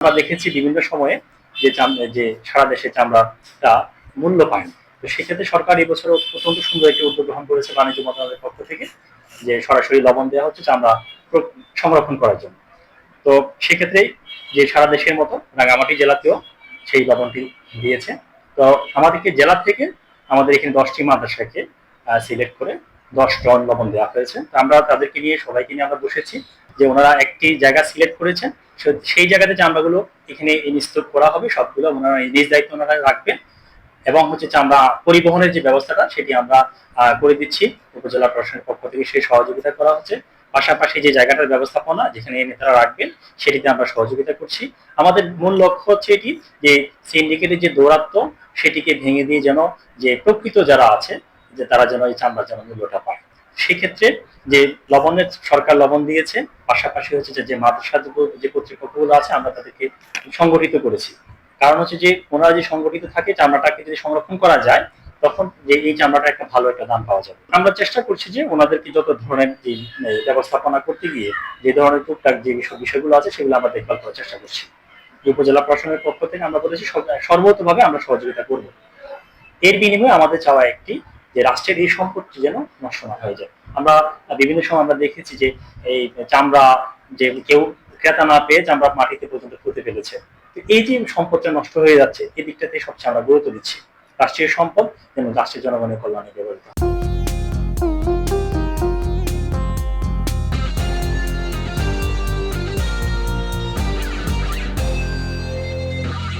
আমরা দেখেছি বিভিন্ন সময়ে যে সারা দেশে চামড়াটা মূল্য পায় না। তো সেক্ষেত্রে সরকার এই বছর অত্যন্ত সুন্দর একটি উদ্যোগ গ্রহণ করেছে বাণিজ্য মন্ত্রণালয়ের পক্ষ থেকে, যে সরাসরি লবণ দেওয়া হচ্ছে চামড়া সংরক্ষণ করার জন্য। তো সেক্ষেত্রে যে সারা দেশের মতো রাঙ্গামাটি জেলাতেও সেই লবণটি দিয়েছে। তো আমাদেরকে জেলা থেকে আমাদের এখানে 10টি মাদ্রাসাকে সিলেক্ট করে 10 টন লবণ দেওয়া হয়েছে। তো আমরা তাদেরকে নিয়ে সবাইকে নিয়ে আমরা বসেছি যে ওনারা একটি জায়গা সিলেক্ট করেছেন, সেই জায়গাতে চামড়াগুলো এখানে ইনস্টল করা হবে, সবগুলো ওনারা নিজ দায়িত্ব ওনারা রাখবেন। এবং হচ্ছে আমরা পরিবহনের যে ব্যবস্থাটা সেটি আমরা করে দিচ্ছি, উপজেলা প্রশাসনের পক্ষ থেকে সেই সহযোগিতা করা হচ্ছে। পাশাপাশি যে জায়গাটার ব্যবস্থাপনা যেখানে নেতারা রাখবেন সেটিতে আমরা সহযোগিতা করছি। আমাদের মূল লক্ষ্য হচ্ছে এটি যে সিন্ডিকেটের যে দৌরাত্ম্য সেটিকে ভেঙে দিয়ে যেন যে প্রকৃত যারা আছে যে তারা যেন এই চামড়ার যেন মূল্যটা পায়। সেক্ষেত্রে যে লবণের সরকার লবণ দিয়েছে, পাশাপাশি হচ্ছে যে মাদ্রাসা যে কর্তৃপক্ষগুলো আছে আমরা তাদেরকে সংগঠিত করেছি। কারণ হচ্ছে যে ওনারা যে সংগঠিত থাকে চামড়াটাকে যদি সংরক্ষণ করা যায় তখন যে এই চামড়াটা একটা ভালো একটা দাম পাওয়া যাবে। আমরা চেষ্টা করছি যে ওনাদেরকে যত ধরনের যে ব্যবস্থাপনা করতে গিয়ে যে ধরনের টুকটাক যে বিষয়গুলো আছে সেগুলো আমরা দেখভাল করার চেষ্টা করছি। উপজেলা প্রশাসনের পক্ষ থেকে আমরা বলেছি সর্বতভাবে আমরা সহযোগিতা করব। এর বিনিময়ে আমাদের চাওয়া একটি যে রাষ্ট্রের এই সম্পত্তি যেন নষ্ট না হয়ে যায়। আমরা বিভিন্ন সময় আমরা দেখেছি যে এই চামড়া যে কেউ ক্রেতা না পেয়ে চামড়া মাটিতে পর্যন্ত পুঁতে ফেলেছে। এই যে সম্পদটা নষ্ট হয়ে যাচ্ছে এই দিকটাতে সবচেয়ে আমরা গুরুত্ব দিচ্ছি। রাষ্ট্রীয় সম্পদ যেন রাষ্ট্রের জনগণের কল্যাণে ব্যবহৃত হয়।